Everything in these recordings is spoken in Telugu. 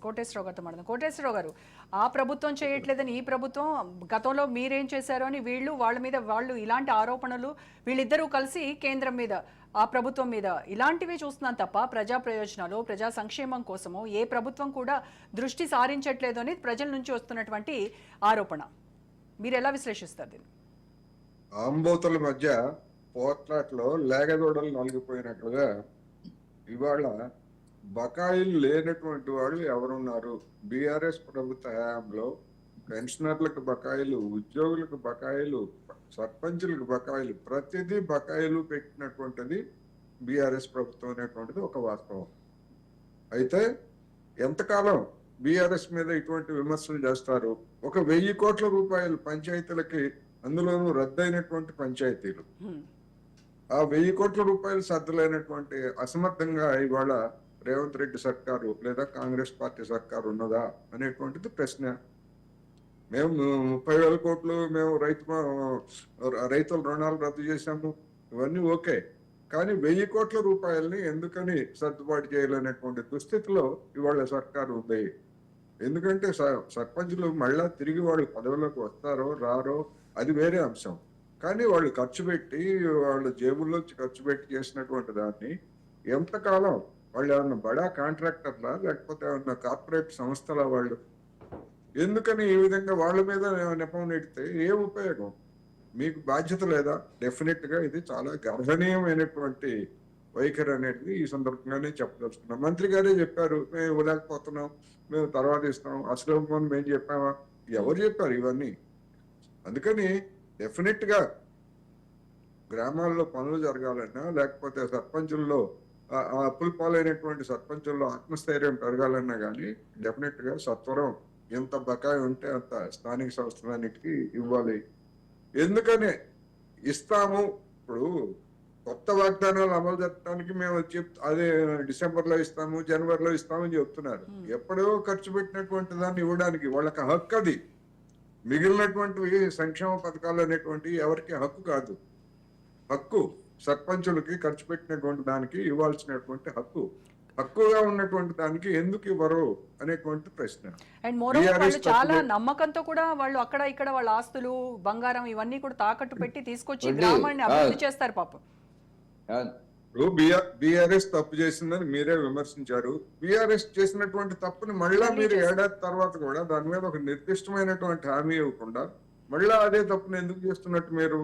కోటేశ్వరరావు గారితో మాట్లాడదాం. కోటేశ్వరరావు గారు, ఆ ప్రభుత్వం చేయట్లేదని ఈ ప్రభుత్వం, గతంలో మీరేం చేశారు అని వీళ్ళు వాళ్ళ మీద వాళ్ళు ఇలాంటి ఆరోపణలు, వీళ్ళిద్దరూ కలిసి కేంద్రం మీద, ఆ ప్రభుత్వం మీద ఇలాంటివే చూస్తున్నాం తప్ప ప్రజా ప్రయోజనాలు, ప్రజా సంక్షేమం కోసము ఏ ప్రభుత్వం కూడా దృష్టి సారించట్లేదు అని ప్రజల నుంచి వస్తున్నటువంటి ఆరోపణ. మీరు ఎలా విశ్లేషిస్తారు దీన్ని? ఆంబోతుల మధ్య పోట్లాట్లో లేగదోడలు నలిగిపోయినట్లుగా ఇవాళ బకాయిలు లేనటువంటి వాళ్ళు ఎవరున్నారు? బీఆర్ఎస్ ప్రభుత్వ హయాంలో పెన్షనర్లకు బకాయిలు, ఉద్యోగులకు బకాయిలు, సర్పంచులకు బకాయిలు, ప్రతిదీ బకాయిలు పెట్టినటువంటిది బీఆర్ఎస్ ప్రభుత్వం అనేటువంటిది ఒక వాస్తవం. అయితే ఎంతకాలం బీఆర్ఎస్ మీద ఇటువంటి విమర్శలు చేస్తారు? ఒక 1000 కోట్ల రూపాయలు పంచాయతీలకి, అందులోనూ రద్దయినటువంటి పంచాయతీలు, ఆ 1000 కోట్ల రూపాయలు సర్దులైనటువంటి అసమర్థంగా ఇవాళ రేవంత్ రెడ్డి సర్కారు లేదా కాంగ్రెస్ పార్టీ సర్కారు ఉన్నదా అనేటువంటిది ప్రశ్న. మేము 30,000 కోట్లు మేము రైతుల రుణాలు రద్దు చేశాము, ఇవన్నీ ఓకే. కానీ 1000 కోట్ల రూపాయలని ఎందుకని సర్దుబాటు చేయాలనేటువంటి దుస్థితిలో ఇవాళ సర్కారు ఉంది. ఎందుకంటే సర్పంచులు మళ్ళా తిరిగి వాళ్ళు పదవులకు వస్తారో రారో అది వేరే అంశం. కానీ వాళ్ళు ఖర్చు పెట్టి, వాళ్ళ జేబుల్లోంచి ఖర్చు పెట్టి చేసినటువంటి దాన్ని ఎంతకాలం వాళ్ళు ఏమన్నా బడా కాంట్రాక్టర్లా, లేకపోతే ఏమన్నా కార్పొరేట్ సంస్థల వాళ్ళు? ఎందుకని ఈ విధంగా వాళ్ళ మీద నెపం నెడితే ఏం ఉపయోగం? మీకు బాధ్యత లేదా? డెఫినెట్ గా ఇది చాలా గర్హనీయమైనటువంటి వైఖరి అనేది ఈ సందర్భంగానే చెప్పదలుచుకున్నాం. మంత్రి గారే చెప్పారు, మేము ఇవ్వలేకపోతున్నాం, మేము తర్వాత ఇస్తాం, అసలు మేము చెప్పామా? ఎవరు చెప్పారు ఇవన్నీ? అందుకని డెఫినెట్ గా గ్రామాల్లో పనులు జరగాలన్నా, లేకపోతే సర్పంచుల్లో అప్పుల పాలైనటువంటి సర్పంచుల్లో ఆత్మస్థైర్యం పెరగాలన్నా కానీ డెఫినెట్ గా సత్వరం ఎంత బకాయి ఉంటే అంత స్థానిక సంస్థలన్నిటికీ ఇవ్వాలి. ఎందుకని ఇస్తాము? ఇప్పుడు కొత్త వాగ్దానాలు అమలు జరపడానికి మేము అదే డిసెంబర్లో ఇస్తాము, జనవరిలో ఇస్తామని చెప్తున్నారు. ఎప్పుడో ఖర్చు పెట్టినటువంటి దాన్ని ఇవ్వడానికి వాళ్ళకి హక్కు. అది మిగిలినటువంటి సంక్షేమ పథకాలు అనేటువంటి ఎవరికి హక్కు కాదు. హక్కు సర్పంచులకి ఖర్చు పెట్టినటువంటి దానికి ఇవ్వాల్సినటువంటి హక్కు. హక్కుగా ఉన్నటువంటి దానికి ఎందుకు ఇవ్వరు అనేటువంటి ప్రశ్న. అండ్ మోరోవర్ చాలా నమ్మకంతో కూడా వాళ్ళు అక్కడ ఇక్కడ వాళ్ళ ఆస్తులు, బంగారం ఇవన్నీ కూడా తాకట్టు పెట్టి తీసుకొచ్చి గ్రామాన్ని అభివృద్ధి చేస్తారు పాపం. బీఆర్ఎస్ తప్పు చేసిందని మీరే విమర్శించారు. బీఆర్ఎస్ చేసినటువంటి తప్పుని మళ్ళా మీరు ఏడాది తర్వాత కూడా దాని మీద ఒక నిర్దిష్టమైనటువంటి హామీ ఇవ్వకుండా మళ్ళా అదే తప్పుని ఎందుకు చేస్తున్నట్టు మీరు?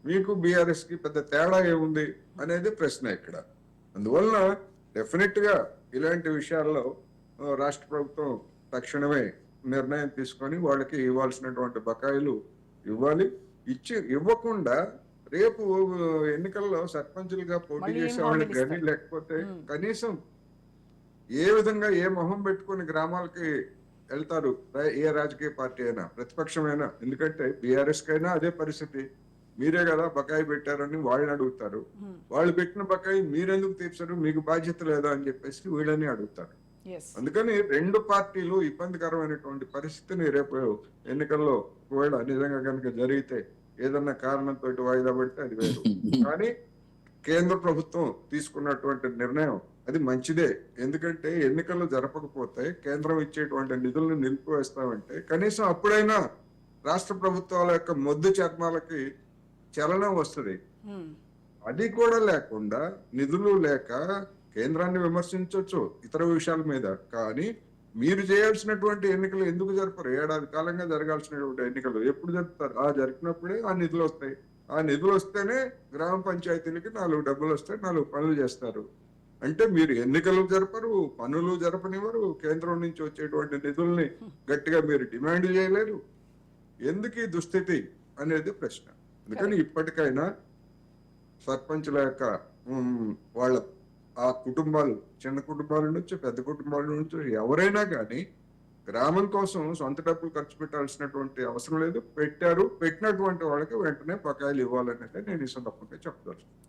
మీకు బీఆర్ఎస్ కి పెద్ద తేడా ఏముంది అనేది ప్రశ్న ఇక్కడ. అందువలన డెఫినెట్ గా ఇలాంటి విషయాల్లో రాష్ట్ర ప్రభుత్వం తక్షణమే నిర్ణయం తీసుకొని వాళ్ళకి ఇవ్వాల్సినటువంటి బకాయిలు ఇవ్వాలి. ఇవ్వకుండా రేపు ఎన్నికల్లో సర్పంచులుగా పోటీ చేసే వాళ్ళకి కానీ, లేకపోతే కనీసం ఏ విధంగా ఏ మొహం పెట్టుకుని గ్రామాలకి వెళ్తారు ఏ రాజకీయ పార్టీ అయినా, ప్రతిపక్షమైనా? ఎందుకంటే బీఆర్ఎస్ కైనా అదే పరిస్థితి. మీరే కదా బకాయి పెట్టారని వాళ్ళని అడుగుతారు. వాళ్ళు పెట్టిన బకాయి మీరెందుకు తీర్చారు, మీకు బాధ్యత లేదా అని చెప్పేసి వీళ్ళని అడుగుతారు. అందుకని రెండు పార్టీలు ఇబ్బందికరమైనటువంటి పరిస్థితిని రేపు ఎన్నికల్లో ఒకవేళ నిజంగా కనుక జరిగితే ఏదన్నా కారణంతో వాయిదా పడితే అది వేరు. కానీ కేంద్ర ప్రభుత్వం తీసుకున్నటువంటి నిర్ణయం అది మంచిదే. ఎందుకంటే ఎన్నికలు జరపకపోతే కేంద్రం ఇచ్చేటువంటి నిధులను నిలిపివేస్తామంటే కనీసం అప్పుడైనా రాష్ట్ర ప్రభుత్వాల యొక్క మొద్దు చర్మాలకి చలనం వస్తుంది. అది కూడా లేకుండా నిధులు లేక కేంద్రాన్ని విమర్శించవచ్చు ఇతర విషయాల మీద, కానీ మీరు చేయాల్సినటువంటి ఎన్నికలు ఎందుకు జరపరు? ఏడాది కాలంగా జరగాల్సినటువంటి ఎన్నికలు ఎప్పుడు జరుపుతారు? జరిపినప్పుడే ఆ నిధులు వస్తాయి. ఆ నిధులు వస్తేనే గ్రామ పంచాయతీలకి 4 డబ్బులు వస్తాయి, 4 పనులు చేస్తారు. అంటే మీరు ఎన్నికలు జరపరు, పనులు జరపనివ్వరు, కేంద్రం నుంచి వచ్చేటువంటి నిధుల్ని గట్టిగా మీరు డిమాండ్ చేయలేరు. ఎందుకు ఈ దుస్థితి అనేది ప్రశ్న. అందుకని ఇప్పటికైనా సర్పంచుల యొక్క వాళ్ళ ఆ కుటుంబాలు, చిన్న కుటుంబాల నుంచి పెద్ద కుటుంబాల నుంచి ఎవరైనా కానీ గ్రామం కోసం సొంత డబ్బులు ఖర్చు పెట్టాల్సినటువంటి అవసరం లేదు. పెట్టినటువంటి వాళ్ళకి వెంటనే బకాయిలు ఇవ్వాలనేది నేను ఈ సందర్భంగా చెప్పదలుచుకున్నాను.